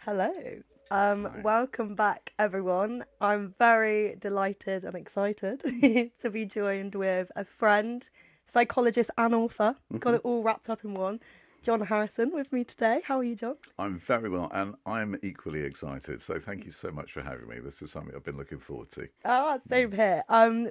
Hello. Hi. Welcome back, everyone. I'm very delighted and excited to be joined with a friend, psychologist, and author. Got hmm it all wrapped up in one. John Harrison with me today. How are you, John? I'm very well, and I'm equally excited. So thank you so much for having me. This is something I've been looking forward to. Oh, Mm. same here.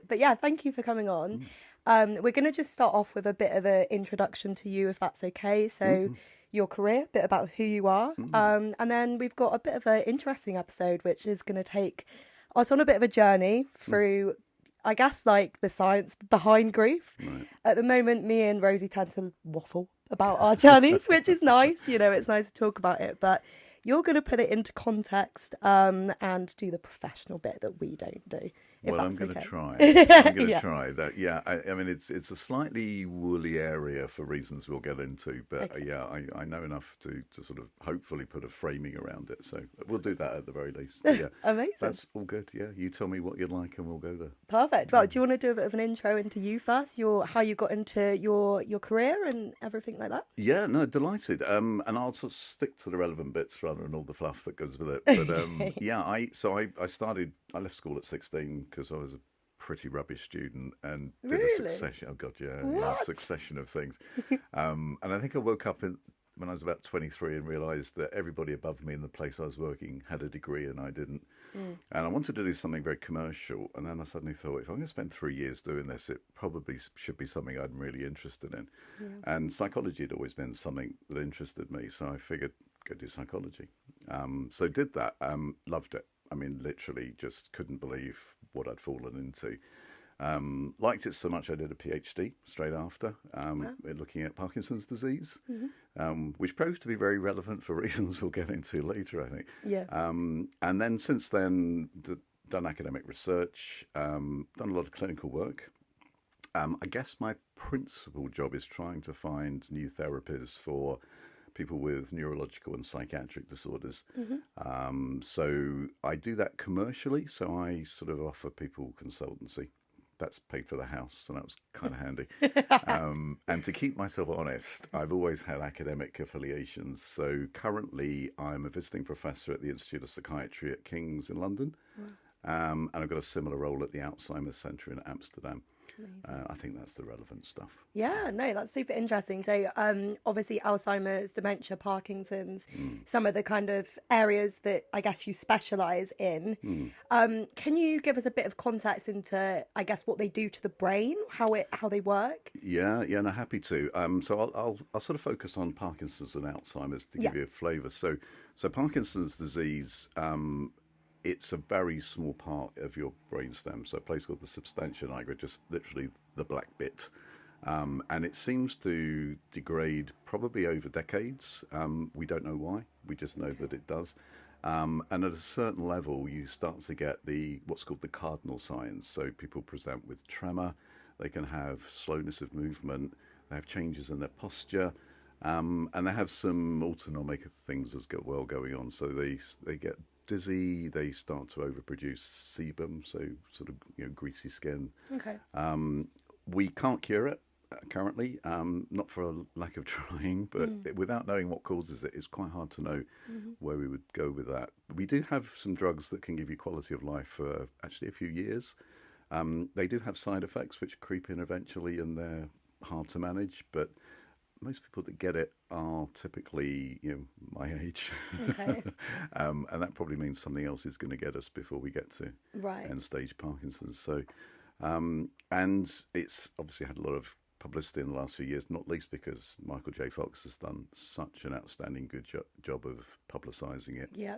But yeah, thank you for coming on. Mm. We're going to just start off with a bit of an introduction to you, if that's okay. So, Mm. your career, a bit about who you are, Mm. and then we've got a bit of an interesting episode, which is going to take us on a bit of a journey Mm. through, I guess, like the science behind grief. Right. At the moment, me and Rosie tend to waffle about our journeys, which is nice. It's nice to talk about it, but you're going to put it into context and do the professional bit that we don't do, if Well, I'm that's going to okay. try. I'm going to Yeah. try that. Yeah, I mean, it's a slightly woolly area for reasons we'll get into, but Okay. yeah, I know enough to sort of hopefully put a framing around it. So we'll do that at the very least. But yeah, Amazing. that's all good. Yeah, you tell me what you'd like, and we'll go there. Perfect. Well, do you want to do a bit of an intro into you first? Your how you got into your career and everything like that? Yeah, no, delighted. And I'll sort of stick to the relevant bits rather than all the fluff that goes with it. But Okay. yeah, I started. I left school at 16 because I was a pretty rubbish student and did a Really? succession. Oh God, yeah, What? succession of things. And I think I woke up when I was about 23 and realised that everybody above me in the place I was working had a degree and I didn't. Mm, And I wanted to do something very commercial. And then I suddenly thought, if I'm going to spend 3 years doing this, it probably should be something I'm really interested in. yeah. And psychology had always been something that interested me. So I figured, go do psychology. So did that. Loved it. I mean, literally just couldn't believe what I'd fallen into. Liked it so much I did a PhD straight after, Wow. looking at Parkinson's disease, Hmm. which proved to be very relevant for reasons we'll get into later, I think. Yeah. And then since then, done academic research, done a lot of clinical work. I guess my principal job is trying to find new therapies for people with neurological and psychiatric disorders. Hmm. So I do that commercially. So I sort of offer people consultancy. That's paid for the house, so that was kind of handy. And to keep myself honest, I've always had academic affiliations. So currently, I'm a visiting professor at the Institute of Psychiatry at King's in London, Wow. and I've got a similar role at the Alzheimer Centre in Amsterdam. Amazing. I think that's the relevant stuff. Yeah, no, that's super interesting. So, obviously, Alzheimer's, dementia, Parkinson's, Mm. some of the kind of areas that I guess you specialize in. Mm. Can you give us a bit of context into, I guess, what they do to the brain, how they work? Yeah, yeah, no, happy to. So I'll sort of focus on Parkinson's and Alzheimer's to Yeah. give you a flavour. So Parkinson's disease, it's a very small part of your brainstem. So a place called the substantia nigra, just literally the black bit. And it seems to degrade probably over decades. We don't know why. We just know Okay. that it does. And at a certain level, you start to get the what's called the cardinal signs. So people present with tremor. They can have slowness of movement. They have changes in their posture, and they have some autonomic things as well going on. So they get dizzy. They start to overproduce sebum, so sort of greasy skin. Okay. We can't cure it currently, not for a lack of trying, but Mm. without knowing what causes it, it's quite hard to know Hmm. where we would go with that. We do have some drugs that can give you quality of life for actually a few years. They do have side effects which creep in eventually, and they're hard to manage. But most people that get it are typically, my age, Okay. and that probably means something else is going to get us before we get to Right. end stage Parkinson's. So, and it's obviously had a lot of publicity in the last few years, not least because Michael J. Fox has done such an outstanding good job of publicising it Yeah.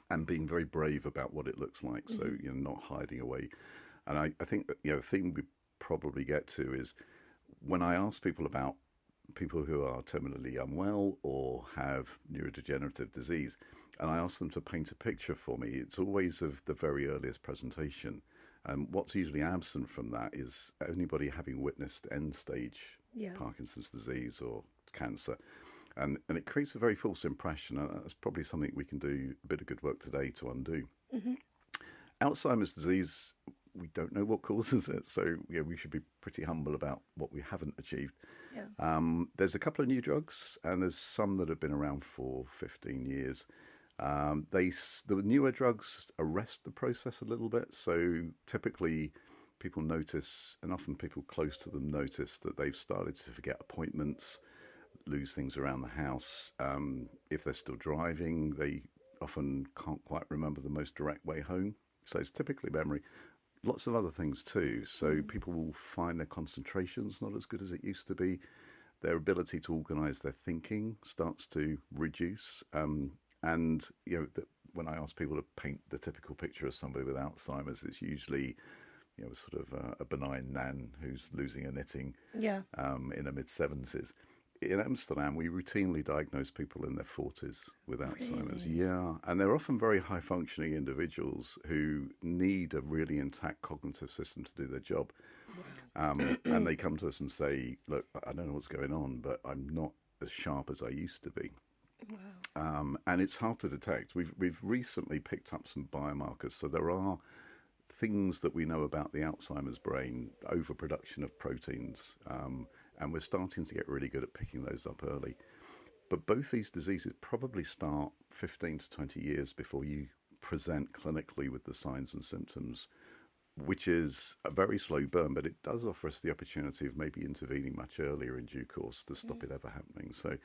and being very brave about what it looks like. So, Hmm. not hiding away. And I think that, a theme we probably get to is when I ask people about people who are terminally unwell or have neurodegenerative disease, and I ask them to paint a picture for me, it's always of the very earliest presentation. And what's usually absent from that is anybody having witnessed end stage Yeah. Parkinson's disease or cancer. And it creates a very false impression. And that's probably something we can do a bit of good work today to undo. Hmm. Alzheimer's disease, we don't know what causes it, so we should be pretty humble about what we haven't achieved. Yeah. There's a couple of new drugs, and there's some that have been around for 15 years. The newer drugs arrest the process a little bit. So typically, people notice, and often people close to them notice that they've started to forget appointments, lose things around the house. If they're still driving, they often can't quite remember the most direct way home. So it's typically memory. Lots of other things too. So people will find their concentration's not as good as it used to be. Their ability to organise their thinking starts to reduce. And when I ask people to paint the typical picture of somebody with Alzheimer's, it's usually sort of a benign nan who's losing her knitting Yeah. in her mid-70s. In Amsterdam, we routinely diagnose people in their 40s with Alzheimer's. Really? Yeah, and they're often very high-functioning individuals who need a really intact cognitive system to do their job. And they come to us and say, look, I don't know what's going on, but I'm not as sharp as I used to be. Wow. And it's hard to detect. We've recently picked up some biomarkers, so there are things that we know about the Alzheimer's brain, overproduction of proteins, and we're starting to get really good at picking those up early. But both these diseases probably start 15 to 20 years before you present clinically with the signs and symptoms, which is a very slow burn, but it does offer us the opportunity of maybe intervening much earlier in due course to stop it ever happening. So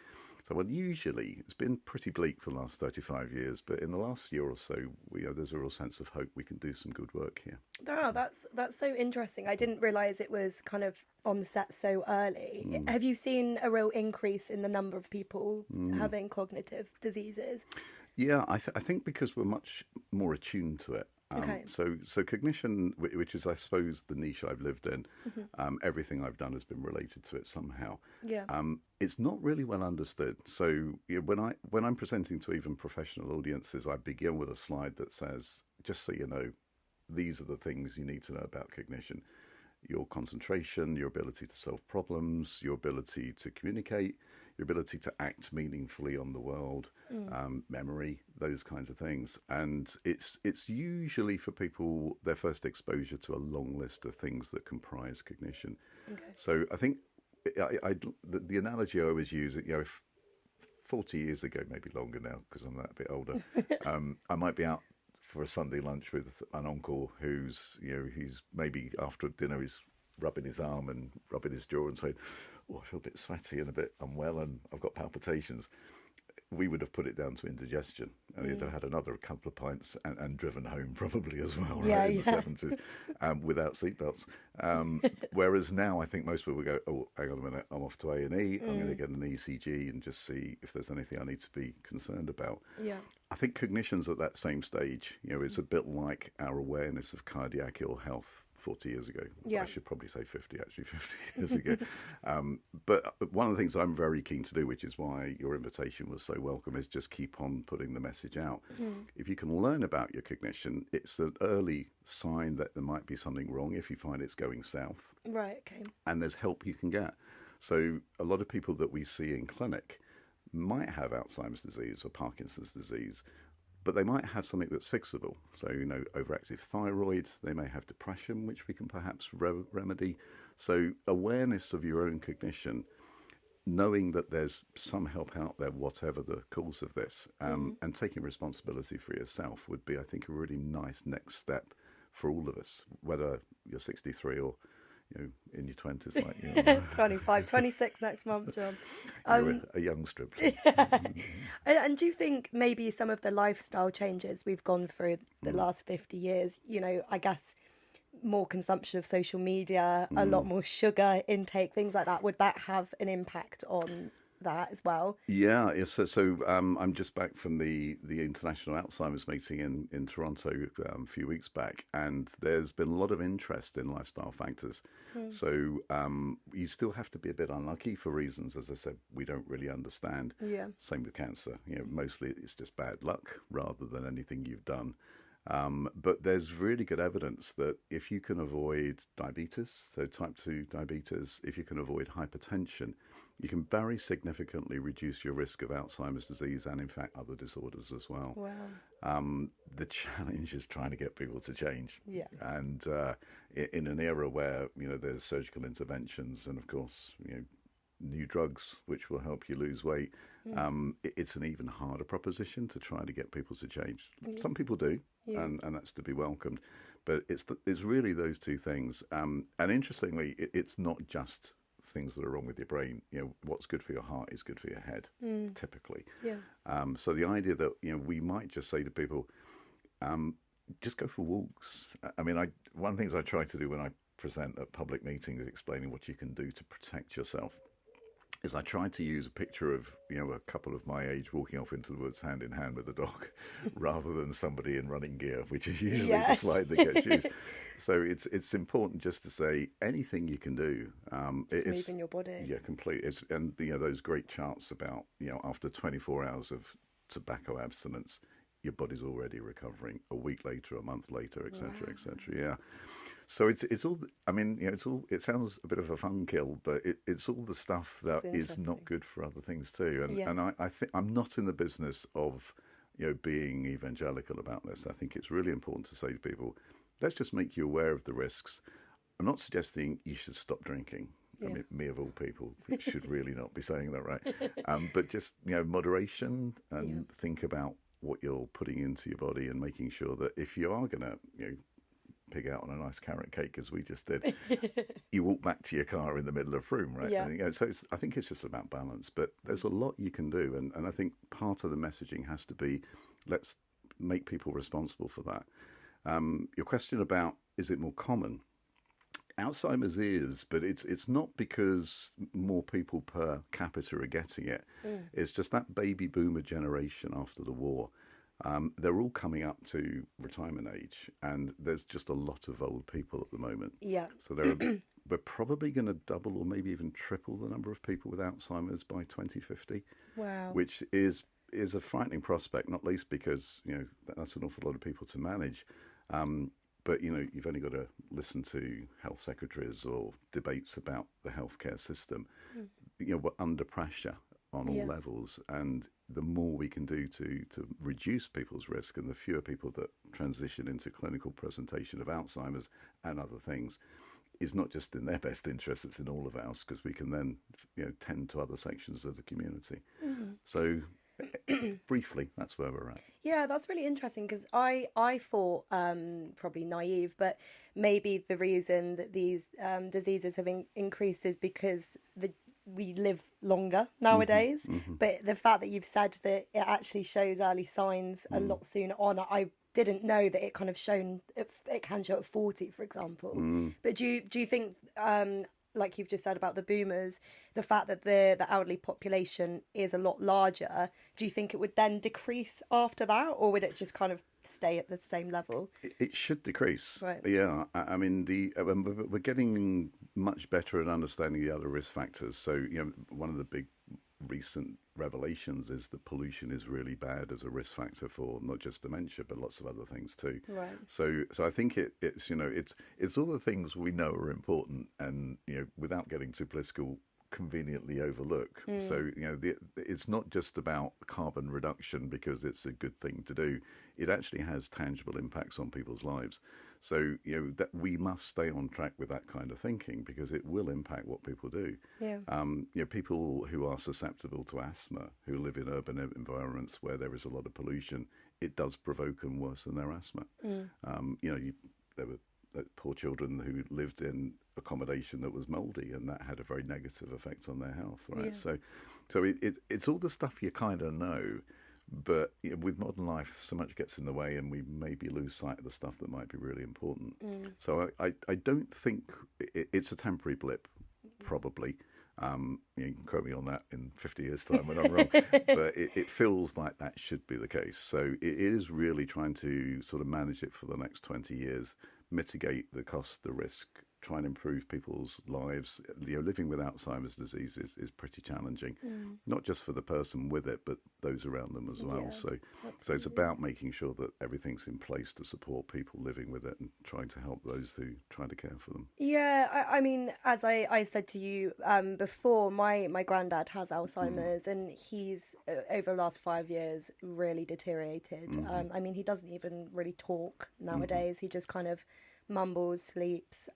unusually, it's been pretty bleak for the last 35 years, but in the last year or so, there's a real sense of hope we can do some good work here. Oh, that's so interesting. I didn't realise it was kind of on the set so early. Have you seen a real increase in the number of people having cognitive diseases? Yeah, I think because we're much more attuned to it. Okay. So cognition, which is, I suppose, the niche I've lived in, everything I've done has been related to it somehow. Yeah. It's not really well understood. So when I'm presenting to even professional audiences, I begin with a slide that says, just so you know, these are the things you need to know about cognition. Your concentration, your ability to solve problems, your ability to communicate, your ability to act meaningfully on the world, memory, those kinds of things. And it's usually for people their first exposure to a long list of things that comprise cognition. Okay. So I think the analogy I always use, if 40 years ago, maybe longer now because I'm that bit older, I might be out for a Sunday lunch with an uncle who's, he's maybe after dinner he's rubbing his arm and rubbing his jaw and saying, oh, I feel a bit sweaty and a bit unwell and I've got palpitations. We would have put it down to indigestion and he'd have had another couple of pints and driven home probably as well, right, in the 70s, without seatbelts. Whereas now I think most people go, oh, hang on a minute, I'm off to A&E, I'm going to get an ECG and just see if there's anything I need to be concerned about. Yeah. I think cognition's at that same stage. It's a bit like our awareness of cardiac ill health 40 years ago. Yeah. I should probably say 50 years ago. But one of the things I'm very keen to do, which is why your invitation was so welcome, is just keep on putting the message out. If you can learn about your cognition, it's an early sign that there might be something wrong if you find it's going south. Right, okay. And there's help you can get. So a lot of people that we see in clinic might have Alzheimer's disease or Parkinson's disease, but they might have something that's fixable. So, overactive thyroid, they may have depression, which we can perhaps remedy. So awareness of your own cognition, knowing that there's some help out there, whatever the cause of this, and taking responsibility for yourself would be, I think, a really nice next step for all of us, whether you're 63 or in your 20s, like 25, 26 next month, John. You're a young stripper. And do you think maybe some of the lifestyle changes we've gone through the last 50 years, I guess more consumption of social media, a lot more sugar intake, things like that, would that have an impact on that as well? Yeah, so I'm just back from the International Alzheimer's meeting in Toronto a few weeks back, and there's been a lot of interest in lifestyle factors. So you still have to be a bit unlucky for reasons, as I said, we don't really understand. Yeah. Same with cancer. Mostly it's just bad luck rather than anything you've done. But there's really good evidence that if you can avoid diabetes, so type 2 diabetes, if you can avoid hypertension, you can very significantly reduce your risk of Alzheimer's disease and, in fact, other disorders as well. Wow. The challenge is trying to get people to change. Yeah. And in an era where, there's surgical interventions and, of course, new drugs which will help you lose weight. It's an even harder proposition to try to get people to change. Some people do, and that's to be welcomed. But it's really those two things. And interestingly, it's not just things that are wrong with your brain. What's good for your heart is good for your head, typically. So the idea that we might just say to people, just go for walks. I mean, one of the things I try to do when I present at public meetings explaining what you can do to protect yourself is I try to use a picture of a couple of my age walking off into the woods hand in hand with a dog rather than somebody in running gear, which is usually the slide that gets used. So it's important just to say anything you can do. It's moving your body. Yeah, completely. And those great charts about after 24 hours of tobacco abstinence, your body's already recovering a week later, a month later, etc., etc. Yeah. So it's all. I mean, it's all. It sounds a bit of a fun kill, but it's all the stuff that is not good for other things too. And I think I'm not in the business of being evangelical about this. I think it's really important to say to people, let's just make you aware of the risks. I'm not suggesting you should stop drinking. I mean, me of all people should really not be saying that, right? But just moderation and think about what you're putting into your body and making sure that if you are going to pig out on a nice carrot cake as we just did, you walk back to your car in the middle of Froome, right? And, so I think it's just about balance, but there's a lot you can do, and I think part of the messaging has to be, let's make people responsible for that. Your question about, is it more common? Alzheimer's is, but it's not because more people per capita are getting it. It's just that baby boomer generation after the war. They're all coming up to retirement age, and there's just a lot of old people at the moment. So we're probably going to double or maybe even triple the number of people with Alzheimer's by 2050. Wow. Which is a frightening prospect, not least because that's an awful lot of people to manage. But you've only got to listen to health secretaries or debates about the healthcare system. We're under pressure on all levels, and the more we can do to reduce people's risk and the fewer people that transition into clinical presentation of Alzheimer's and other things is not just in their best interest, it's in all of ours, because we can then tend to other sections of the community. So briefly, that's where we're at. Yeah, that's really interesting, because I thought, probably naive, but maybe the reason that these diseases have increased is because we live longer nowadays. But the fact that you've said that it actually shows early signs a lot sooner on, I didn't know that it kind of it can show at 40, for example. But do you think, like you've just said about the boomers, the fact that the elderly population is a lot larger, do you think it would then decrease after that, or would it just kind of stay at the same level? It should decrease. Right. Yeah, I mean, we're getting much better at understanding the other risk factors. So, one of the big recent revelations is that pollution is really bad as a risk factor for not just dementia but lots of other things too. Right. So I think it's all the things we know are important, and without getting too political, conveniently overlook. So it's not just about carbon reduction because it's a good thing to do. It actually has tangible impacts on people's lives. So that we must stay on track with that kind of thinking, because it will impact what people do. People who are susceptible to asthma, who live in urban environments where there is a lot of pollution, it does provoke and worsen their asthma. There were poor children who lived in accommodation that was mouldy, and that had a very negative effect on their health, right? So it's all the stuff you kind of know, but with modern life, so much gets in the way, and we maybe lose sight of the stuff that might be really important. So I don't think it's a temporary blip, probably. You can quote me on that in 50 years' time when I'm wrong, but it feels like that should be the case. So it is really trying to sort of manage it for the next 20 years, mitigate the cost, the risk, try and improve people's lives. Living with Alzheimer's disease is pretty challenging, not just for the person with it, but those around them as well. So it's about making sure that everything's in place to support people living with it and trying to help those who try to care for them. Yeah, I mean, as I said to you before, my granddad has Alzheimer's, and he's, over the last 5 years, really deteriorated. I mean, he doesn't even really talk nowadays. He just kind of mumbles, sleeps.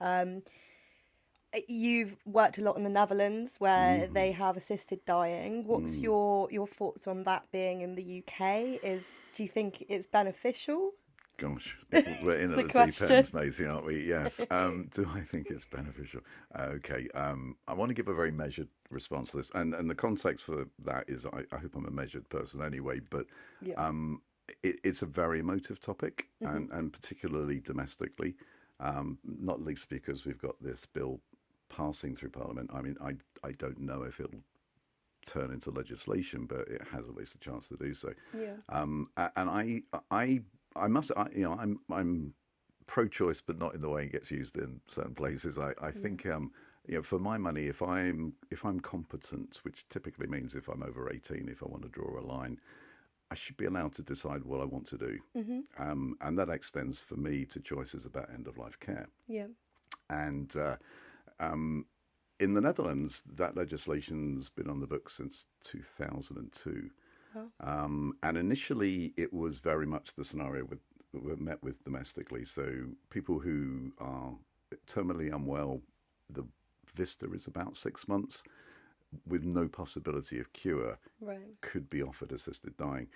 You've worked a lot in the Netherlands where Hmm. they have assisted dying. What's your thoughts on that being in the UK? Do you think it's beneficial? Gosh, we're in It's at a the deep question. end, Maisie, aren't we? Yes. Do I think it's beneficial? Okay. I want to give a very measured response to this, and the context for that is I hope I'm a measured person anyway, but Yeah. um, it's a very emotive topic, Hmm. and particularly domestically, not least because we've got this bill passing through Parliament. I mean, I don't know if it'll turn into legislation, but it has at least a chance to do so. Yeah. And I must, I'm pro-choice, but not in the way it gets used in certain places. I Yeah. think, for my money, if I'm competent, which typically means if I'm over 18, if I want to draw a line, I should be allowed to decide what I want to do, Hmm. and that extends for me to choices about end of life care. Yeah. And um, in the Netherlands, that legislation's been on the books since 2002. Well. And initially, it was very much the scenario we're met with domestically. So people who are terminally unwell, the vista is about 6 months with no possibility of cure, Right. could be offered assisted dying.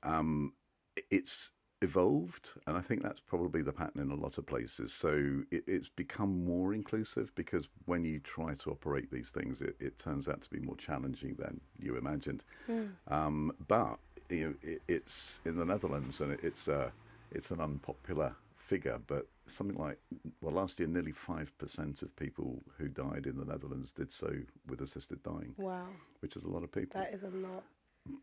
Um, it's evolved, and I think that's probably the pattern in a lot of places. So it's become more inclusive because when you try to operate these things, it turns out to be more challenging than you imagined. Mm. But it's in the Netherlands, and it's an unpopular figure, but something like, well, last year nearly 5% of people who died in the Netherlands did so with assisted dying, Wow. which is a lot of people. That is a lot.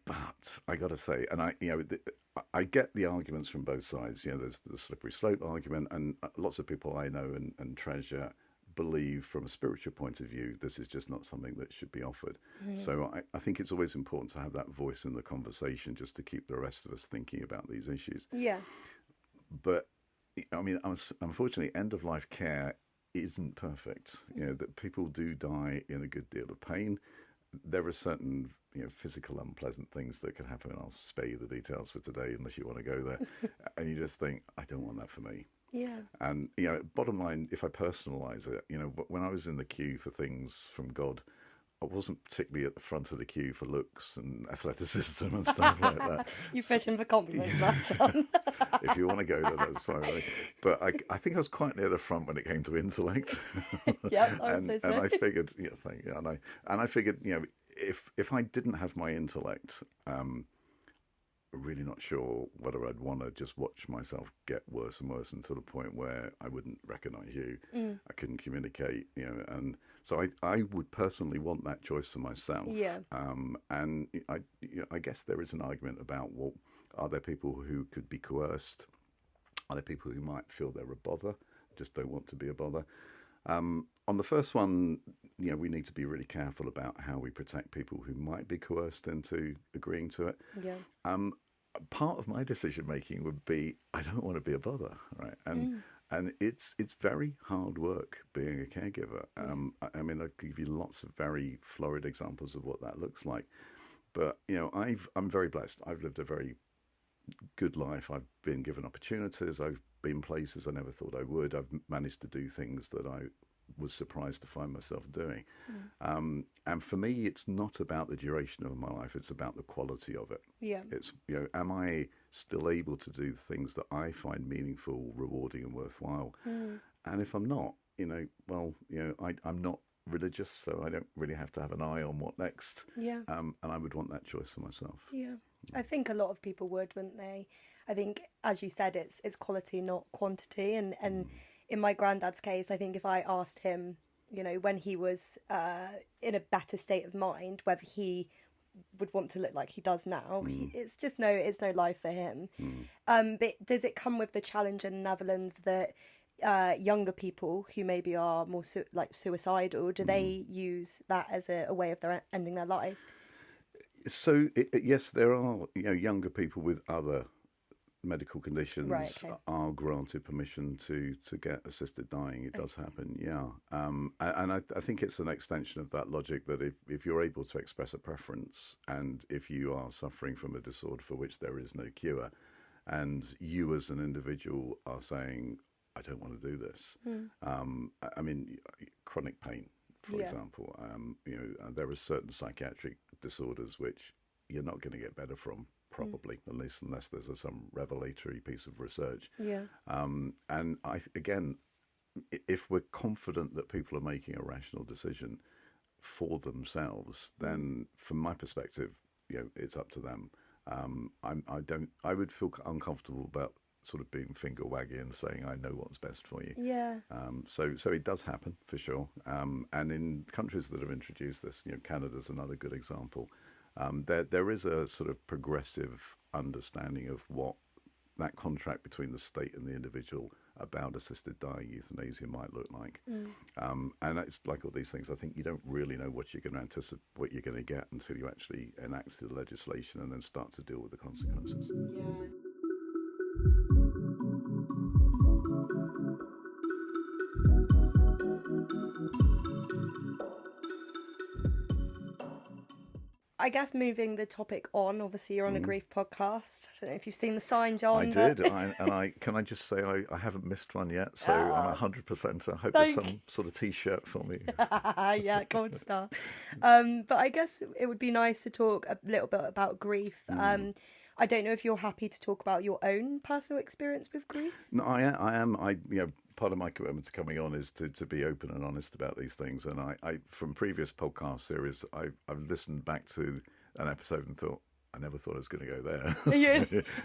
But I got to say, and I get the arguments from both sides. There's the slippery slope argument, and lots of people I know and treasure believe from a spiritual point of view this is just not something that should be offered. Mm. So I think it's always important to have that voice in the conversation just to keep the rest of us thinking about these issues. Yeah. But I mean, unfortunately, end of life care isn't perfect. That people do die in a good deal of pain. There are certain physical unpleasant things that can happen. I'll spare you the details for today unless you want to go there. And you just think, I don't want that for me. Yeah. And bottom line, if I personalize it, when I was in the queue for things from God, I wasn't particularly at the front of the queue for looks and athleticism and stuff like that. You fishing for compliments, that John. If you want to go there, that's fine. Right? But I think I was quite near the front when it came to intellect. Yep, I would say and so. I figured, thank you. And I figured, if I didn't have my intellect, really not sure whether I'd want to just watch myself get worse and worse until the point where I wouldn't recognise you. Mm. I couldn't communicate, and so I would personally want that choice for myself. Yeah. And I guess there is an argument about, well, are there people who could be coerced? Are there people who might feel they're a bother, just don't want to be a bother? On the first one, we need to be really careful about how we protect people who might be coerced into agreeing to it. Yeah. Part of my decision making would be I don't want to be a bother, right? And it's very hard work being a caregiver. I mean, I'll give you lots of very florid examples of what that looks like. But I'm very blessed. I've lived a very good life. I've been given opportunities. I've been places I never thought I would. I've managed to do things that I was surprised to find myself doing. And for me, it's not about the duration of my life. It's about the quality of it. Yeah. It's, am I still able to do the things that I find meaningful, rewarding, and worthwhile? Mm. And if I'm not, I'm not religious, so I don't really have to have an eye on what next. Yeah. And I would want that choice for myself. Yeah. I think a lot of people would, wouldn't they? I think, as you said, it's quality, not quantity. And in my granddad's case, I think if I asked him, when he was in a better state of mind, whether he would want to look like he does now, it's no life for him. But does it come with the challenge in the Netherlands that younger people who maybe are more suicidal, do they use that as a way of their ending their life? So yes, there are younger people with other medical conditions, Right, okay. are granted permission to get assisted dying. It does happen, yeah. And I think it's an extension of that logic that if you're able to express a preference, and if you are suffering from a disorder for which there is no cure, and you as an individual are saying, I don't want to do this. I mean, chronic pain, for example. There are certain psychiatric disorders which you're not going to get better from, probably, at least unless there's some revelatory piece of research. Yeah. And again, if we're confident that people are making a rational decision for themselves, then from my perspective, it's up to them. I would feel uncomfortable about sort of being finger waggy and saying I know what's best for you. Yeah. So it does happen for sure. And in countries that have introduced this, Canada's another good example. There is a sort of progressive understanding of what that contract between the state and the individual about assisted dying euthanasia might look like. And it's like all these things. I think you don't really know what you're going to anticipate, what you're going to get until you actually enact the legislation and then start to deal with the consequences. Yeah. I guess moving the topic on, obviously you're on a grief podcast. I don't know if you've seen the sign, John. I did, can I just say I haven't missed one yet, so I'm 100%. I hope there's some sort of T-shirt for me. Yeah, gold star. But I guess it would be nice to talk a little bit about grief. I don't know if you're happy to talk about your own personal experience with grief. No, I am. Part of my commitment to coming on is to be open and honest about these things. And I from previous podcast series, I've listened back to an episode and thought, I never thought I was going to go there.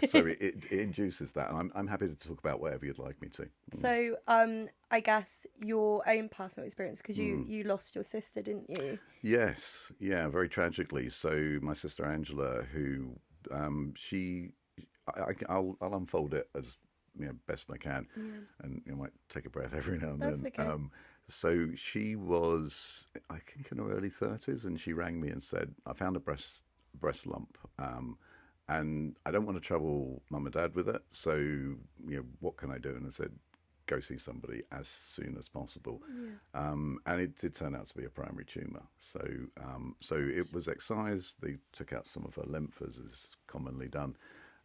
So it induces that. And I'm happy to talk about whatever you'd like me to. So I guess your own personal experience, because you lost your sister, didn't you? Yes. Yeah, very tragically. So my sister Angela, who I'll unfold it as best I can, and you might take a breath every now and That's then. okay. So she was, I think, in her early 30s, and she rang me and said, "I found a breast lump, and I don't want to trouble mum and dad with it. So what can I do?" And I said, "Go see somebody as soon as possible." And it did turn out to be a primary tumour. So it was excised. They took out some of her lymph, as is commonly done.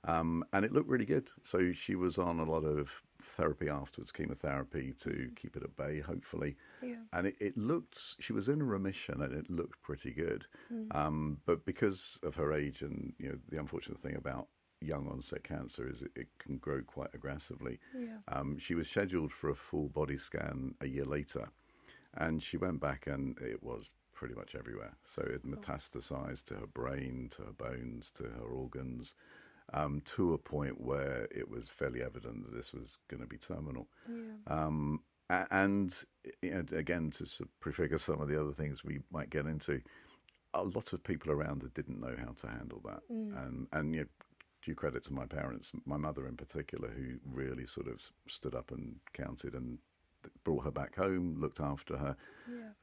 And it looked really good. So she was on a lot of therapy afterwards, chemotherapy to keep it at bay, hopefully. Yeah. And it looked, she was in remission and it looked pretty good. But because of her age and, the unfortunate thing about young onset cancer is it can grow quite aggressively. Yeah. She was scheduled for a full body scan a year later. And she went back and it was pretty much everywhere. So it metastasized to her brain, to her bones, to her organs. To a point where it was fairly evident that this was going to be terminal. Yeah. And again, to sort of prefigure some of the other things we might get into, a lot of people around her didn't know how to handle that. And due credit to my parents, my mother in particular, who really sort of stood up and counted and brought her back home, looked after her. Yeah.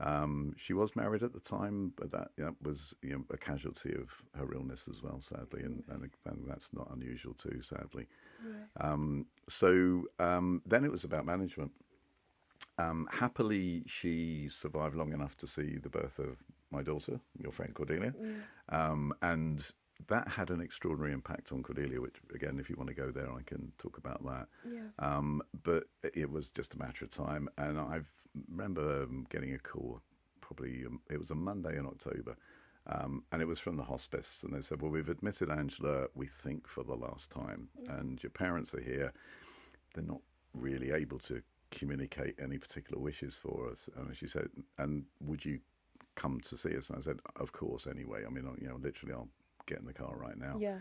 She was married at the time, but that was a casualty of her illness as well, sadly, and that's not unusual too, sadly. Right. So then it was about management. Happily, she survived long enough to see the birth of my daughter, your friend Cordelia, and that had an extraordinary impact on Cordelia, which, again, if you want to go there, I can talk about that. Yeah. But it was just a matter of time. And I remember getting a call, probably, it was a Monday in October, and it was from the hospice. And they said, "Well, we've admitted Angela, we think, for the last time. And your parents are here. They're not really able to communicate any particular wishes for us." And she said, "And would you come to see us?" And I said, "Of course, anyway. I mean, literally, I'll get in the car right now." Yeah.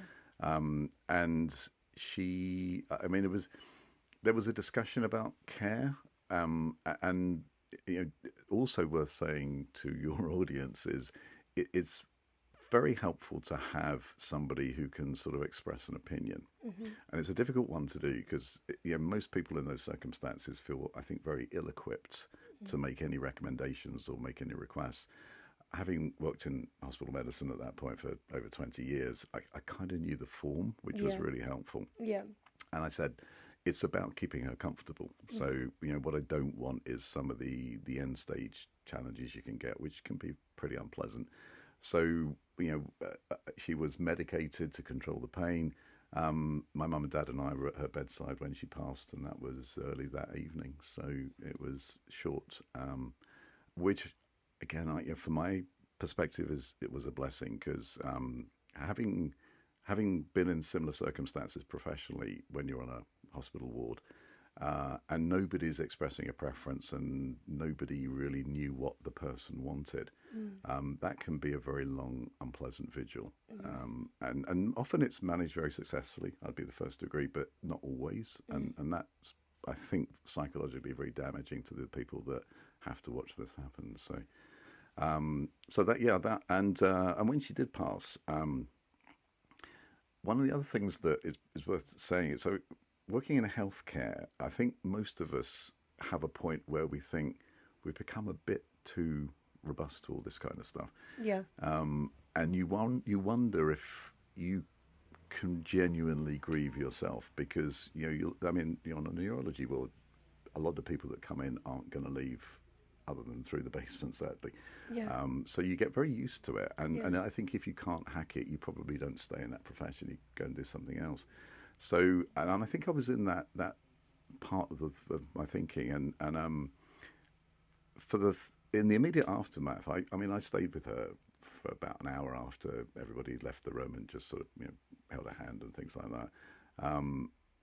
And she, there was a discussion about care, and also worth saying to your audience is it's very helpful to have somebody who can sort of express an opinion. And it's a difficult one to do because most people in those circumstances feel, I think, very ill-equipped to make any recommendations or make any requests. Having worked in hospital medicine at that point for over 20 years, I kind of knew the form, which was really helpful. Yeah. And I said, it's about keeping her comfortable. So, what I don't want is some of the end stage challenges you can get, which can be pretty unpleasant. So, she was medicated to control the pain. My mum and dad and I were at her bedside when she passed, and that was early that evening. So it was short, which, again, from my perspective, it was a blessing because having been in similar circumstances professionally when you're on a hospital ward, and nobody's expressing a preference and nobody really knew what the person wanted. That can be a very long, unpleasant vigil. And often it's managed very successfully, I'd be the first to agree, but not always. And that's, I think, psychologically very damaging to the people that have to watch this happen. So and when she did pass, one of the other things that is worth saying is, so working in healthcare, I think most of us have a point where we think we've become a bit too robust to all this kind of stuff. Yeah. And you wonder if you can genuinely grieve yourself because, you're on a neurology ward, a lot of people that come in aren't going to leave other than through the basement, sadly. Yeah. So you get very used to it. And I think if you can't hack it, you probably don't stay in that profession. You go and do something else. So, and I think I was in that part of my thinking. And in the immediate aftermath, I stayed with her for about an hour after everybody left the room and just sort of, held her hand and things like that.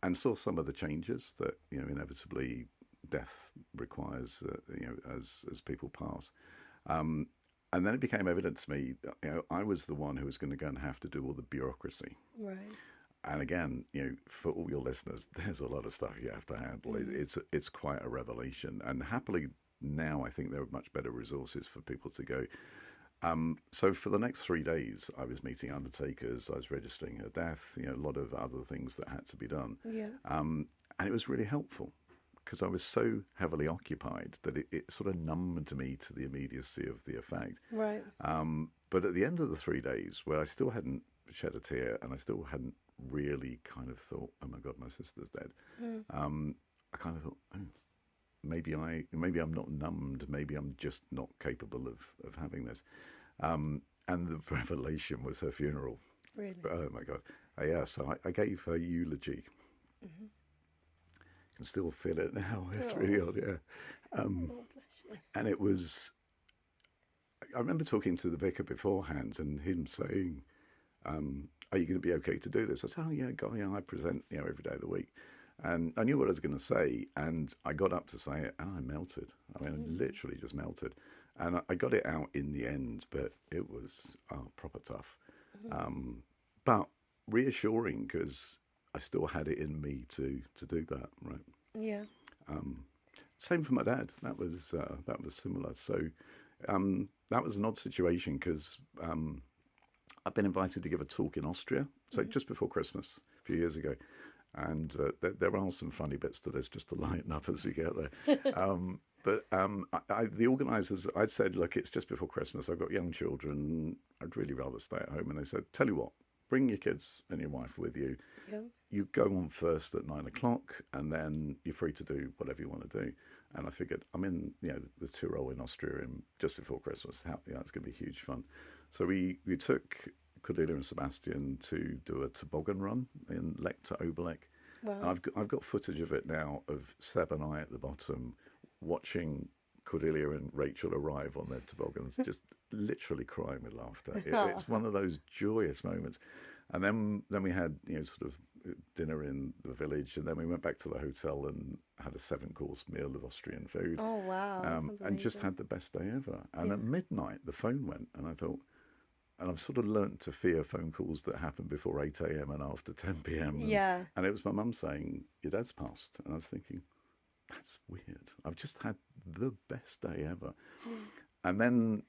And saw some of the changes that, inevitably death requires, as people pass. And then it became evident to me that, I was the one who was going to go and have to do all the bureaucracy. Right. And again, for all your listeners, there's a lot of stuff you have to handle. It's quite a revelation. And happily now, I think there are much better resources for people to go. So for the next 3 days, I was meeting undertakers, I was registering her death, a lot of other things that had to be done. Yeah. And it was really helpful because I was so heavily occupied that it sort of numbed me to the immediacy of the effect. Right. But at the end of the 3 days, where I still hadn't shed a tear and I still hadn't really kind of thought, oh my God, my sister's dead, I kind of thought, oh, maybe I'm not numbed, maybe I'm just not capable of having this. And the revelation was her funeral. Really? Oh my God. Yeah, so I gave her eulogy. Mm-hmm. You can still feel it now. It's really odd, yeah. Oh, bless you. And it was, I remember talking to the vicar beforehand and him saying, are you going to be okay to do this? I said, oh yeah, God, I present, every day of the week. And I knew what I was going to say, and I got up to say it, and I melted. I literally just melted. And I got it out in the end, but it was proper tough. But reassuring, because I still had it in me to do that, right? Yeah. Same for my dad. That was similar. So that was an odd situation, because I've been invited to give a talk in Austria, so just before Christmas, a few years ago. And there are some funny bits to this, just to lighten up as we get there. But the organisers, I'd said, look, it's just before Christmas. I've got young children. I'd really rather stay at home. And they said, tell you what, bring your kids and your wife with you. Yeah. You go on first at 9:00, and then you're free to do whatever you want to do. And I figured, I'm in, the Tyrol in Austria just before Christmas. It's going to be huge fun. So we took Cordelia and Sebastian to do a toboggan run in Lech to Oberlech. Wow. And I've got footage of it now of Seb and I at the bottom watching Cordelia and Rachel arrive on their toboggans, just literally crying with laughter. It's one of those joyous moments. And then we had sort of dinner in the village, and then we went back to the hotel and had a 7-course meal of Austrian food. Oh wow! That sounds and just amazing. had the best day ever. And at midnight, the phone went, and I thought. And I've sort of learnt to fear phone calls that happen before 8 a.m. and after 10 p.m. And it was my mum saying, your dad's passed. And I was thinking, that's weird. I've just had the best day ever. And then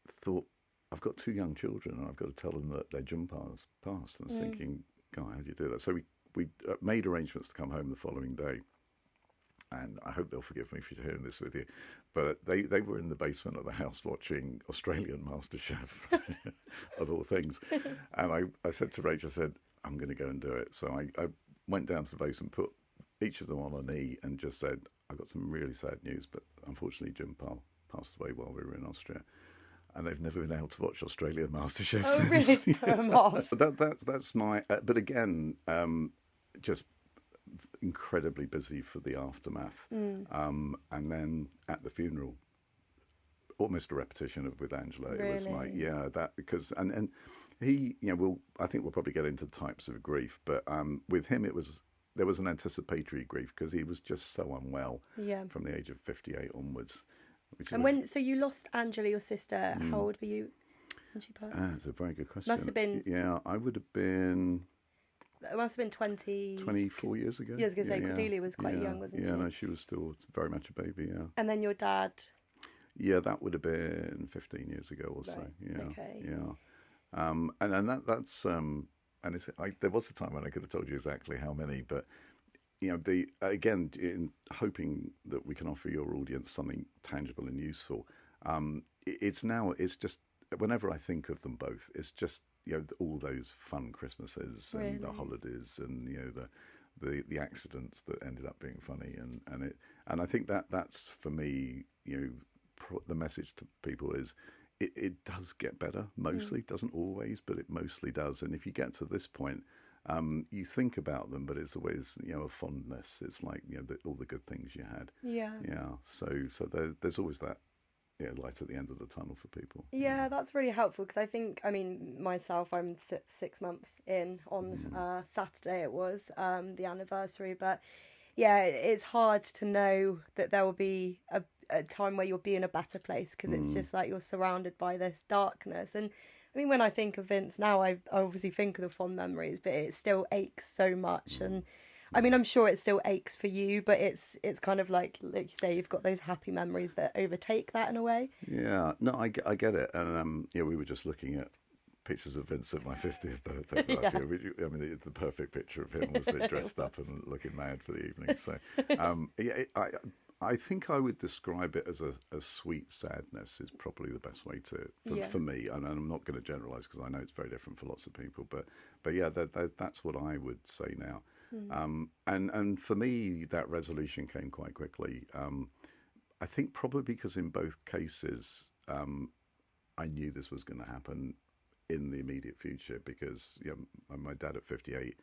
thought, I've got 2 young children and I've got to tell them that their jump passed. And I was thinking, God, how do you do that? So we made arrangements to come home the following day. And I hope they'll forgive me for sharing this with you, but they were in the basement of the house watching Australian MasterChef, of all things. And I said to Rachel, I said, I'm going to go and do it. So I went down to the basement, put each of them on a knee and just said, I've got some really sad news, but unfortunately Jim passed away while we were in Austria. and they've never been able to watch Australian MasterChef Oh, really? since. To put 'em off. But that's my. But again, just incredibly busy for the aftermath, and then at the funeral, almost a repetition of with Angela. It was like, Really? yeah, that because and he, I think we'll probably get into types of grief, but with him there was an anticipatory grief because he was just so unwell Yeah. from the age of 58 onwards. Which And so you lost Angela, your sister. How old were you when she passed? That's a very good question. Must have been. Yeah, I would have been It must have been 20. 24 years ago. Yeah, I was going to say, yeah, Cordelia was quite yeah, young, wasn't yeah, she? no, she was still very much a baby, yeah. And then your dad. Yeah, that would have been 15 years ago or so. Right, Yeah, okay. yeah. That's there was a time when I could have told you exactly how many, but again, in hoping that we can offer your audience something tangible and useful. It's just whenever I think of them both, it's just all those fun Christmases and the Really? holidays and the accidents that ended up being funny and I think that's for me the message to people is it does get better mostly, doesn't always, but it mostly does. And if you get to this point, you think about them, but it's always a fondness. It's like all the good things you had. Yeah. Yeah. So there's always that light at the end of the tunnel for people. Yeah, that's really helpful because I mean, myself, I'm 6 months in on Saturday. It was the anniversary, but yeah, it's hard to know that there will be a time where you'll be in a better place because it's just like you're surrounded by this darkness. And I mean, when I think of Vince now, I obviously think of the fond memories, but it still aches so much. And I mean, I'm sure it still aches for you, but it's kind of like you say, you've got those happy memories that overtake that in a way. Yeah, no, I get it. And we were just looking at pictures of Vince at my 50th birthday last year. I mean, the perfect picture of him was dressed up and looking mad for the evening. So, I think I would describe it as a sweet sadness is probably the best way for me. And I'm not going to generalise because I know it's very different for lots of people. But yeah, that's what I would say now. And for me, that resolution came quite quickly. I think probably because in both cases, I knew this was going to happen in the immediate future because my dad at 58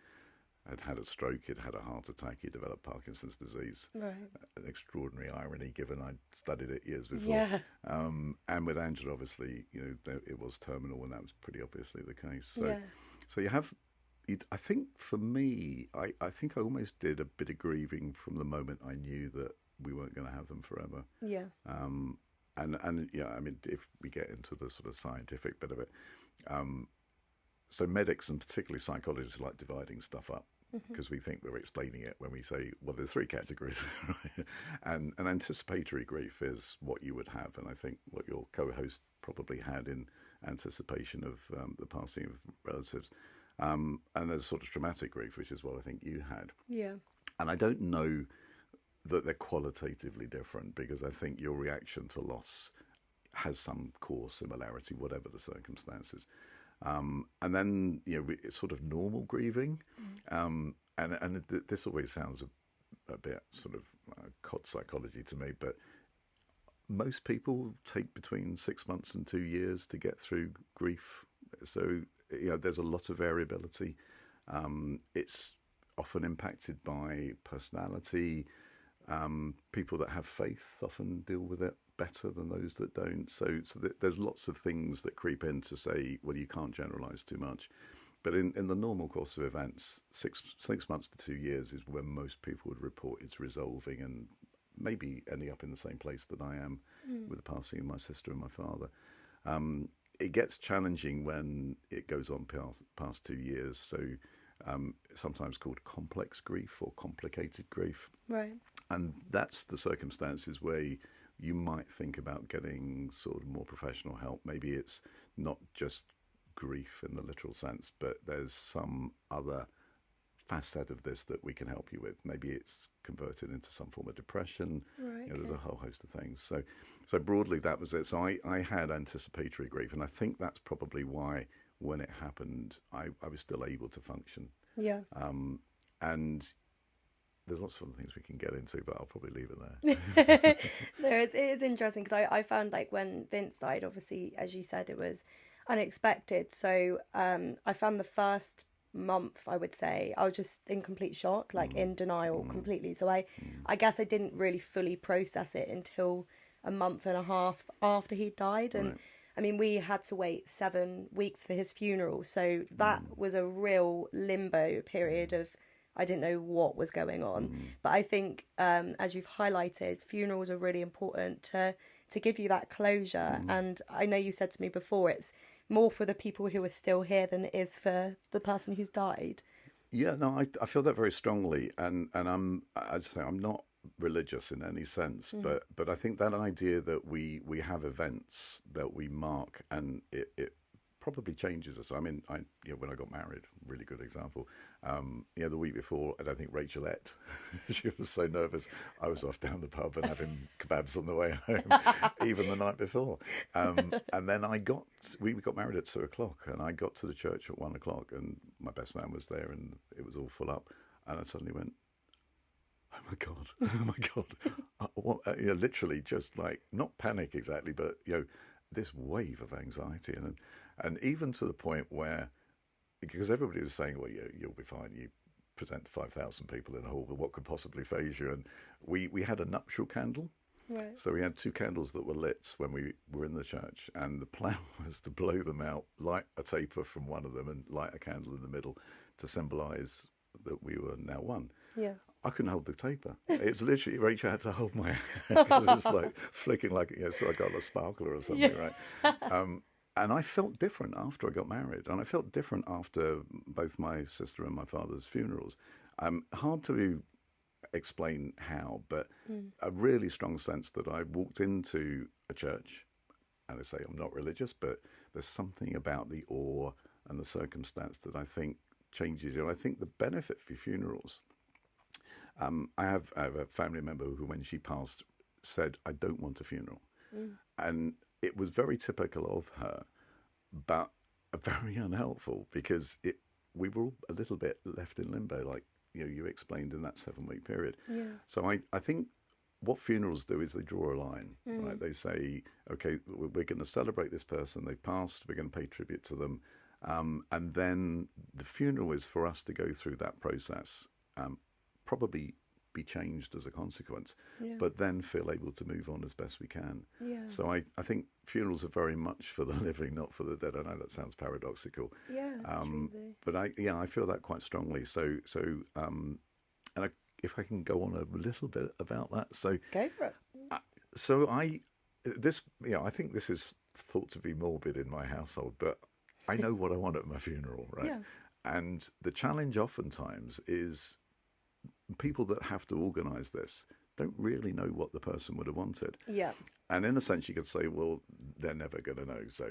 had a stroke, he'd had a heart attack, he developed Parkinson's disease. Right. An extraordinary irony given I'd studied it years before. Yeah. And with Angela, obviously, it was terminal and that was pretty obviously the case. So, Yeah. so you have, I think for me, I think I almost did a bit of grieving from the moment I knew that we weren't going to have them forever. Yeah. And yeah, I mean, if we get into the sort of scientific bit of it, so medics and particularly psychologists like dividing stuff up because we think we're explaining it when we say, well, there's three categories. And anticipatory grief is what you would have, and I think what your co-host probably had in anticipation of the passing of relatives. And there's sort of traumatic grief, which is what I think you had. Yeah. And I don't know that they're qualitatively different because I think your reaction to loss has some core similarity, whatever the circumstances. And then, it's sort of normal grieving. And this always sounds a bit sort of cod psychology to me, but most people take between 6 months and 2 years to get through grief. So, there's a lot of variability. It's often impacted by personality. People that have faith often deal with it better than those that don't. So there's lots of things that creep in to say, well, you can't generalise too much. But in the normal course of events, six months to 2 years is when most people would report it's resolving and maybe ending up in the same place that I am with the passing of my sister and my father. It gets challenging when it goes on past 2 years. So sometimes called complex grief or complicated grief. Right. And that's the circumstances where you might think about getting sort of more professional help. Maybe it's not just grief in the literal sense, but there's some other facet of this that we can help you with. Maybe it's converted into some form of depression. Right. There's a whole host of things. So broadly, that was it. So I had anticipatory grief, and I think that's probably why when it happened, I was still able to function. Yeah. And there's lots of other things we can get into, but I'll probably leave it there. No, it is interesting because I found like when Vince died, obviously, as you said, it was unexpected. So I found the first month, I would say, I was just in complete shock, like in denial completely. So I guess I didn't really fully process it until a month and a half after he died. And Right. I mean, we had to wait 7 weeks for his funeral. So that was a real limbo period of I didn't know what was going on. But I think, as you've highlighted, funerals are really important to give you that closure. And I know you said to me before, it's more for the people who are still here than it is for the person who's died. Yeah, no, I feel that very strongly, and I'd say I'm not religious in any sense, but I think that idea that we have events that we mark, and it probably changes us. I mean, when I got married, really good example. The week before, I don't think Rachel ate. She was so nervous. I was off down the pub and having kebabs on the way home, even the night before. And then we got married at 2:00, and I got to the church at 1:00, and my best man was there, and it was all full up, and I suddenly went, "Oh my God! Oh my God!" Literally, just like not panic exactly, but this wave of anxiety, and even to the point where, because everybody was saying, "Well, you'll be fine. You present to 5,000 people in a hall, but what could possibly faze you?" And we had a nuptial candle, Right. so we had 2 candles that were lit when we were in the church, and the plan was to blow them out, light a taper from one of them, and light a candle in the middle to symbolise that we were now one. Yeah. I couldn't hold the taper. It was literally, Rachel had to hold my hand because it's like flicking like, so I got a sparkler or something, right? And I felt different after I got married, and I felt different after both my sister and my father's funerals. Hard to explain how, but a really strong sense that I walked into a church, and I say I'm not religious, but there's something about the awe and the circumstance that I think changes you. I think the benefit for funerals, I have a family member who, when she passed, said, "I don't want a funeral." And it was very typical of her, but very unhelpful, because we were all a little bit left in limbo, like you explained in that 7-week period. Yeah. So I think what funerals do is they draw a line, right? They say, okay, we're going to celebrate this person, they've passed, we're going to pay tribute to them. And then the funeral is for us to go through that process, probably be changed as a consequence, but then feel able to move on as best we can. Yeah. So I think funerals are very much for the living, not for the dead. I know that sounds paradoxical. Yeah, it's true though. But I feel that quite strongly. So if I can go on a little bit about that. So Go for it. I think this is thought to be morbid in my household, but I know what I want at my funeral, right? Yeah. And the challenge oftentimes is people that have to organise this don't really know what the person would have wanted. Yeah. And in a sense, you could say, well, they're never going to know, so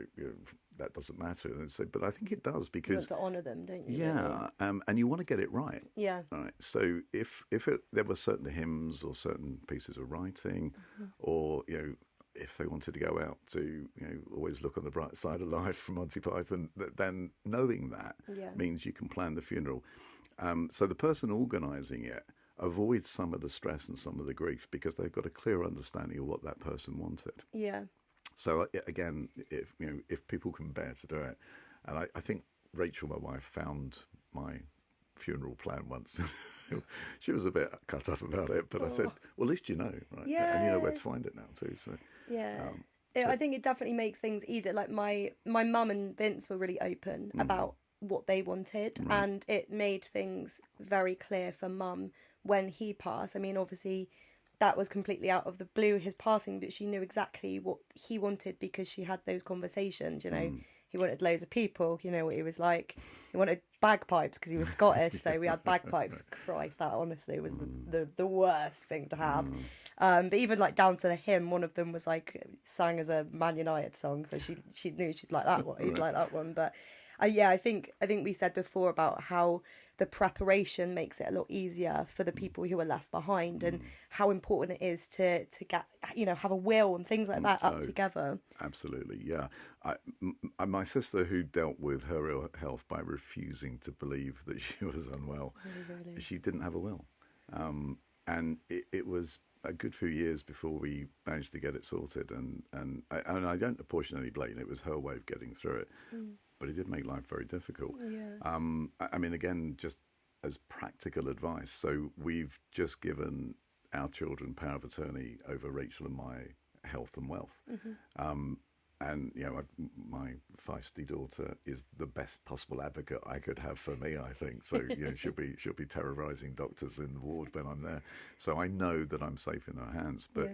that doesn't matter. And say, but I think it does, You because want to honour them, don't you? yeah, and you want to get it right. Yeah. Right. So if there were certain hymns or certain pieces of writing, or if they wanted to go out to always look on the bright side of life from Monty Python, then knowing that means you can plan the funeral. So the person organising it avoids some of the stress and some of the grief, because they've got a clear understanding of what that person wanted. Yeah. So again, if people can bear to do it, and I think Rachel, my wife, found my funeral plan once. She was a bit cut up about it, but I said, well, at least you know, right? Yeah. And you know where to find it now too. So Yeah. I think it definitely makes things easier. Like my mum and Vince were really open about what they wanted, and it made things very clear for mum when he passed. I mean, obviously that was completely out of the blue, his passing, but she knew exactly what he wanted because she had those conversations. He wanted loads of people. You know what he was like. He wanted bagpipes because he was Scottish, so we had bagpipes. Christ, that honestly was the worst thing to have. But even like down to the hymn, one of them was like sang as a Man United song, so she knew she'd like that one. He'd like that one, but. I think we said before about how the preparation makes it a lot easier for the people who are left behind, and how important it is to get have a will and things like that up together. Absolutely, yeah. My sister, who dealt with her ill health by refusing to believe that she was unwell, Really? she didn't have a will. And it was a good few years before we managed to get it sorted. And I don't apportion any blame. It was her way of getting through it, but it did make life very difficult. Yeah. I mean, again, just as practical advice. So we've just given our children power of attorney over Rachel and my health and wealth. And my feisty daughter is the best possible advocate I could have for me, I think. So she'll be terrorising doctors in the ward when I'm there. So I know that I'm safe in her hands. But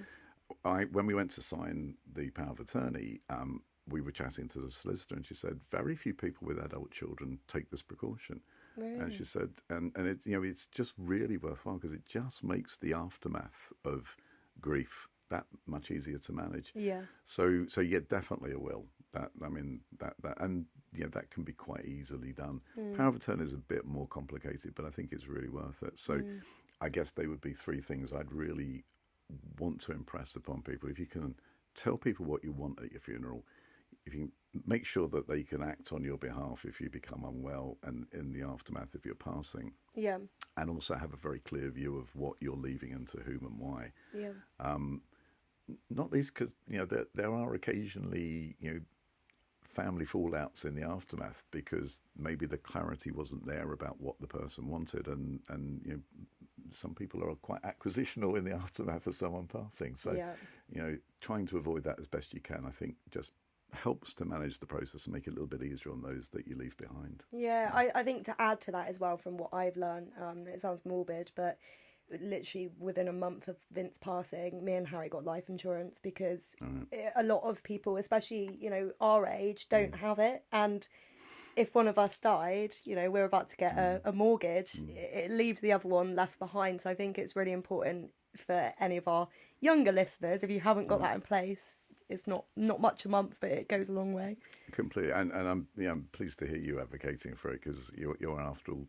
when we went to sign the power of attorney, we were chatting to the solicitor, and she said very few people with adult children take this precaution. Really? And she said, and it, it's just really worthwhile because it just makes the aftermath of grief that much easier to manage. Yeah. So yeah, definitely a will. That and that can be quite easily done. Power of attorney is a bit more complicated, but I think it's really worth it. So I guess they would be three things I'd really want to impress upon people. If you can tell people what you want at your funeral, if you can make sure that they can act on your behalf if you become unwell and in the aftermath of your passing. Yeah. And also have a very clear view of what you're leaving and to whom and why. Yeah. Not least because there are occasionally family fallouts in the aftermath because maybe the clarity wasn't there about what the person wanted, and some people are quite acquisitional in the aftermath of someone passing. So trying to avoid that as best you can, I think, just helps to manage the process and make it a little bit easier on those that you leave behind. Yeah, I think to add to that as well, from what I've learned, it sounds morbid, but literally within a month of Vince passing, me and Harry got life insurance because a lot of people, especially our age, don't have it. And if one of us died, we're about to get a mortgage, it leaves the other one left behind. So I think it's really important for any of our younger listeners, if you haven't got that in place. It's not much a month, but it goes a long way. Completely, and I'm pleased to hear you advocating for it, because you're after all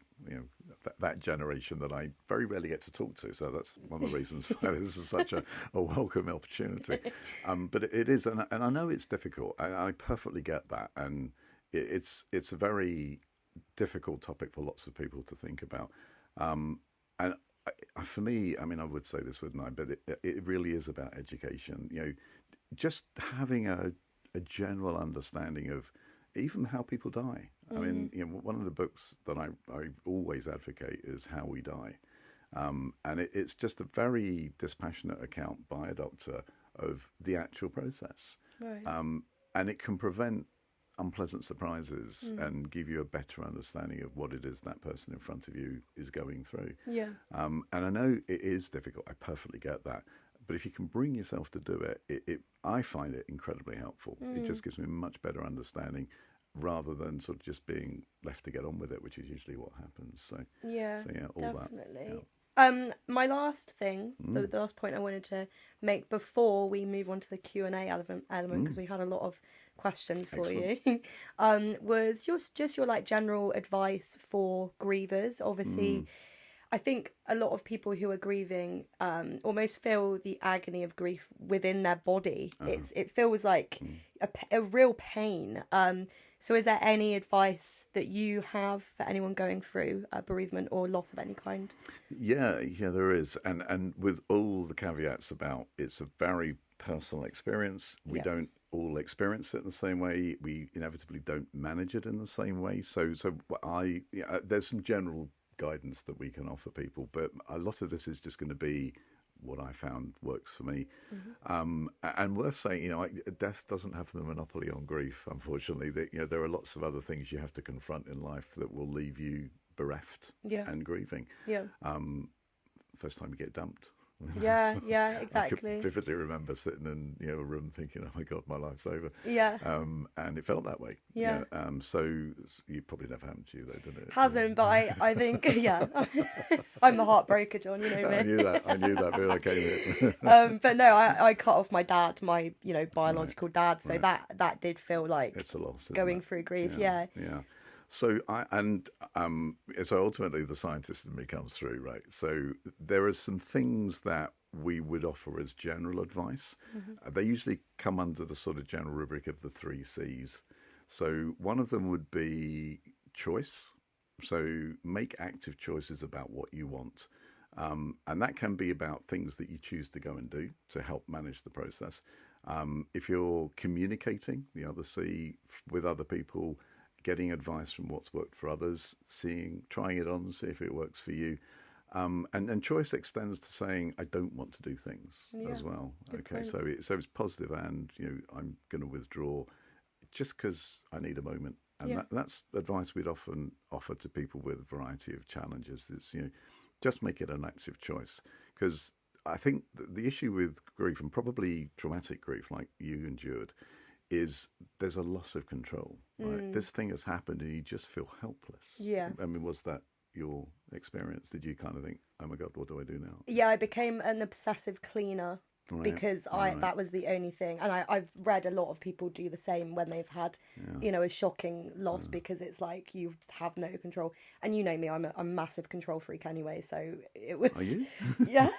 that generation that I very rarely get to talk to. So that's one of the reasons why this is such a welcome opportunity. But it is, and I know it's difficult. I perfectly get that, and it's a very difficult topic for lots of people to think about. And for me, I mean, I would say this, wouldn't I? But it really is about education. Just having a general understanding of even how people die. I mean, one of the books that I always advocate is How We Die. And it's just a very dispassionate account by a doctor of the actual process. Right. And it can prevent unpleasant surprises and give you a better understanding of what it is that person in front of you is going through. Yeah. And I know it is difficult. I perfectly get that. But if you can bring yourself to do it, I find it incredibly helpful. It just gives me a much better understanding, rather than sort of just being left to get on with it, which is usually what happens. So all definitely. that. My last thing, the last point I wanted to make before we move on to the Q&A element, because we had a lot of questions for you, was just your like general advice for grievers. Obviously, I think a lot of people who are grieving almost feel the agony of grief within their body. It feels like a real pain. So is there any advice that you have for anyone going through a bereavement or loss of any kind? Yeah, there is. And with all the caveats about it's a very personal experience. We don't all experience it in the same way. We inevitably don't manage it in the same way. So there's some general guidance that we can offer people, but a lot of this is just going to be what I found works for me. And worth saying, death doesn't have the monopoly on grief, unfortunately. There are lots of other things you have to confront in life that will leave you bereft and grieving. First time you get dumped. Yeah, exactly. I can vividly remember sitting in a room thinking, "Oh my God, my life's over." Yeah. And it felt that way. Yeah. So you probably never happened to you though, did it? Hasn't, but I think I'm the heartbreaker, John. You know me. I knew that. But I came but no, I cut off my dad, my biological dad. So that did feel like it's a loss. Going through grief. Yeah. So so ultimately the scientist in me comes through, right? So there are some things that we would offer as general advice. They usually come under the sort of general rubric of the 3 C's. So one of them would be choice. So make active choices about what you want. And that can be about things that you choose to go and do to help manage the process. If you're communicating the other C with other people, getting advice from what's worked for others, trying it on, see if it works for you. And choice extends to saying, I don't want to do things as well. Good Okay, point. so it's positive, and I'm going to withdraw just because I need a moment. And that's advice we'd often offer to people with a variety of challenges. Is just make it an active choice, because I think the issue with grief, and probably traumatic grief like you endured, is there's a loss of control. Right, this thing has happened, and you just feel helpless. Yeah. I mean, was that your experience? Did you kind of think, oh my God, what do I do now? Yeah, I became an obsessive cleaner because that was the only thing. And I've read a lot of people do the same when they've had, a shocking loss, because it's like you have no control. And you know me, I'm a massive control freak anyway, so it was... Are you? Yeah.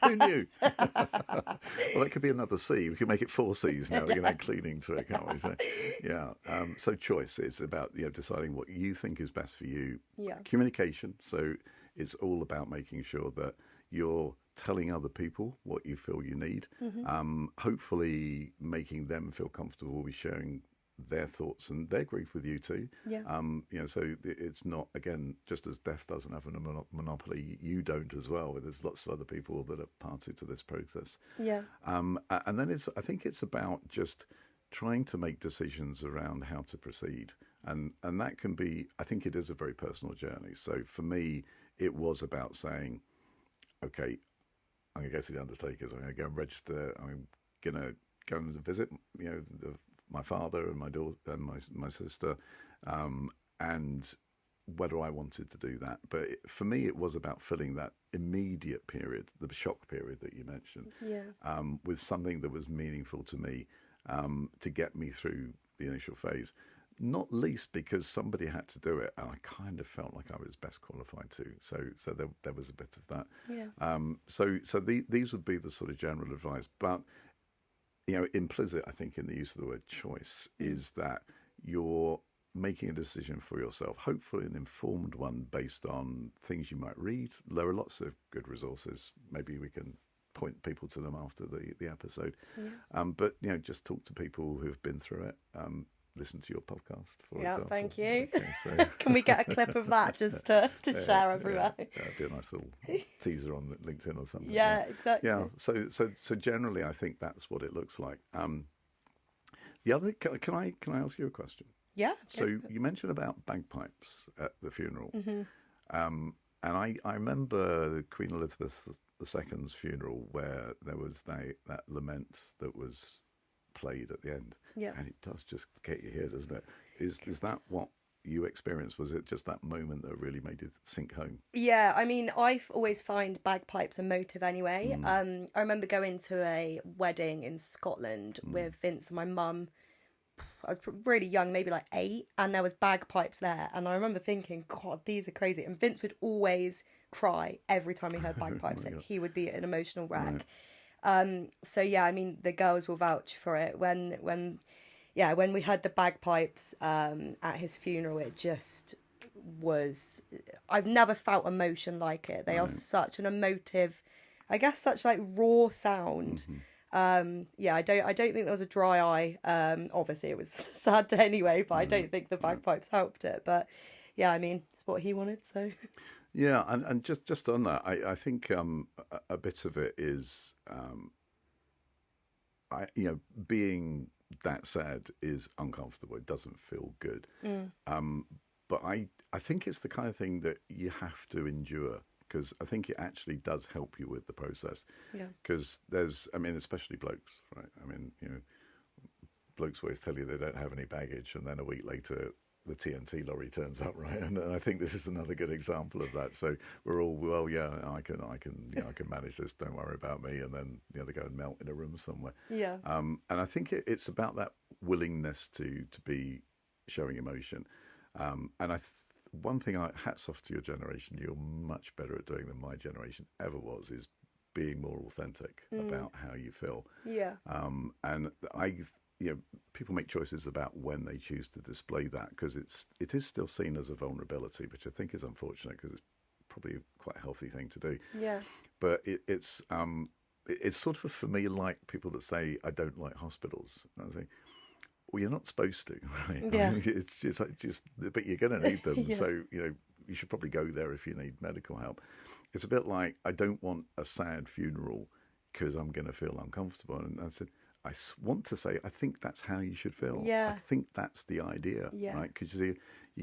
Who knew? Well, that could be another C. We can make it 4 C's now. We can add cleaning to it, can't we? So, so choice. It's about deciding what you think is best for you. Yeah. Communication. So it's all about making sure that you're telling other people what you feel you need. Hopefully making them feel comfortable with sharing their thoughts and their grief with you too. Yeah. So it's not, again, just as death doesn't have a monopoly, you don't as well. There's lots of other people that are party to this process. Yeah. And then I think it's about just trying to make decisions around how to proceed. And that can be, I think it is a very personal journey. So for me, it was about saying, okay, I'm going to go to the undertakers. I'm going to go and register. I'm going to go and visit, my father and my daughter and my sister, and whether I wanted to do that. But for me, it was about filling that immediate period, the shock period that you mentioned, with something that was meaningful to me, to get me through the initial phase. Not least because somebody had to do it, and I kind of felt like I was best qualified to. So there was a bit of that. Yeah. These would be the sort of general advice, but implicit, I think, in the use of the word choice is that you're making a decision for yourself, hopefully an informed one based on things you might read. There are lots of good resources. Maybe we can point people to them after the episode. But just talk to people who've been through it. Listen to your podcast, for example. Thank you. Okay, so... Can we get a clip of that just to share everywhere? Yeah, that'd be a nice little teaser on LinkedIn or something. Yeah, exactly. Yeah, so generally, I think that's what it looks like. The other, can I ask you a question? Yeah. So you mentioned about bagpipes at the funeral, and I remember Queen Elizabeth II's funeral where there was that lament that was played at the end, and it does just get you here, doesn't it? Is that what you experienced? Was it just that moment that really made it sink home? Yeah, I mean, I always find bagpipes emotive anyway. I remember going to a wedding in Scotland with Vince and my mum. I was really young, maybe like 8, and there was bagpipes there, and I remember thinking, God, these are crazy. And Vince would always cry every time he heard bagpipes. Like, he would be an emotional wreck. Right. So yeah, I mean, the girls will vouch for it. When we heard the bagpipes at his funeral, it just was... I've never felt emotion like it. They are such an emotive, I guess, such like raw sound. I don't think there was a dry eye. Obviously it was sad anyway, but I don't think the bagpipes helped it. But yeah, I mean, it's what he wanted, so... Yeah, and just on that, I think a bit of it is, being that sad is uncomfortable. It doesn't feel good. But I think it's the kind of thing that you have to endure, because I think it actually does help you with the process. Yeah. Because especially blokes, right? I mean, blokes always tell you they don't have any baggage, and then a week later the TNT lorry turns up, right? And I think this is another good example of that. So we're all, well, yeah, I can manage this. Don't worry about me. And then they go and melt in a room somewhere. Yeah. And I think it's about that willingness to be showing emotion. And one thing, hats off to your generation. You're much better at doing than my generation ever was. Is being more authentic about how you feel. Yeah. And people make choices about when they choose to display that, because it is still seen as a vulnerability, which I think is unfortunate, because it's probably quite a healthy thing to do. Yeah. But it's sort of for me like people that say I don't like hospitals. And I say, well, you're not supposed to, right? Yeah. I mean, it's just, but you're going to need them. Yeah. So you should probably go there if you need medical help. It's a bit like I don't want a sad funeral because I'm going to feel uncomfortable. And I said, want to say, I think that's how you should feel. Yeah. I think that's the idea, Yeah. right? Because you're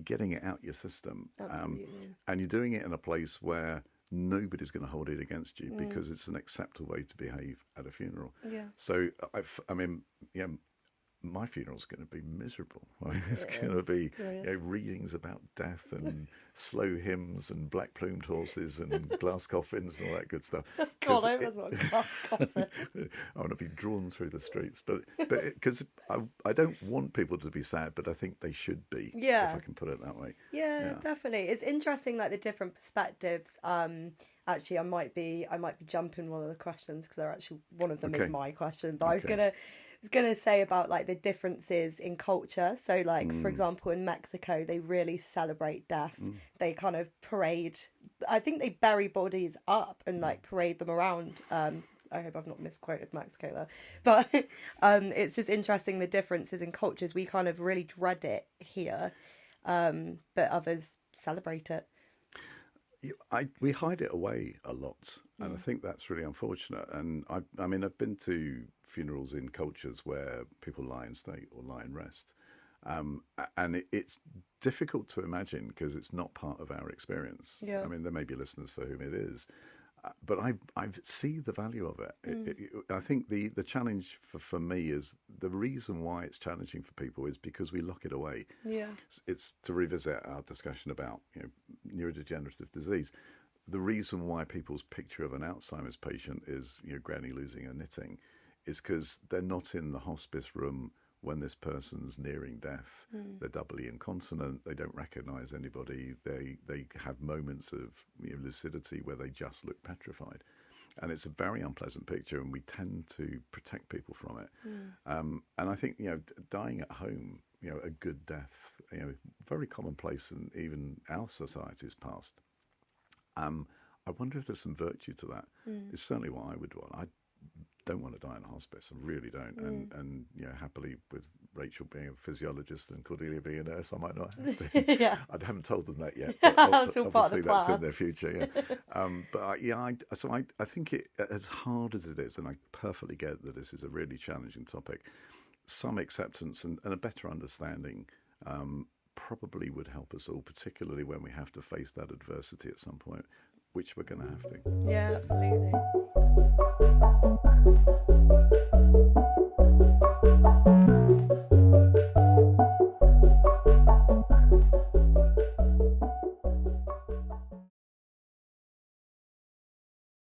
getting it out your system. Absolutely. And you're doing it in a place where nobody's going to hold it against you because it's an acceptable way to behave at a funeral. Yeah. So, I mean, my funeral's going to be miserable. It's going to be readings about death and slow hymns and black plumed horses and glass coffins and all that good stuff. God, I was not a glass coffin. I want to be drawn through the streets, but because I don't want people to be sad, but I think they should be. Yeah. If I can put it that way. Yeah, definitely. It's interesting, like the different perspectives. Actually, I might be jumping one of the questions because they're actually one of them is my question, but I was gonna say about like the differences in culture. So like for example in Mexico they really celebrate death. They kind of parade, I think they bury bodies up and like parade them around. I hope I've not misquoted Mexico there, but it's just interesting the differences in cultures. We kind of really dread it here, but others celebrate it. We hide it away a lot, and I think that's really unfortunate. And I mean, I've been to funerals in cultures where people lie in state or lie in rest, and it's difficult to imagine because it's not part of our experience. Yeah. I mean, there may be listeners for whom it is, but I see the value of it. I think the challenge for me is the reason why it's challenging for people is because we lock it away. Yeah. It's to revisit our discussion about neurodegenerative disease. The reason why people's picture of an Alzheimer's patient is granny losing her knitting is because they're not in the hospice room when this person's nearing death. They're doubly incontinent. They don't recognise anybody. They have moments of lucidity where they just look petrified, and it's a very unpleasant picture. And we tend to protect people from it. And I think dying at home, a good death, very commonplace in even our society's past. I wonder if there's some virtue to that. It's certainly what I would want. I don't want to die in a hospice. I really don't. And happily with Rachel being a physiologist and Cordelia being a nurse, I might not have to. Yeah. I haven't told them that yet. That's all part of the that's plan. in their future. Yeah. I think it, as hard as it is, and I perfectly get that this is a really challenging topic, some acceptance and a better understanding probably would help us all, particularly when we have to face that adversity at some point, which we're going to have to. Yeah, absolutely.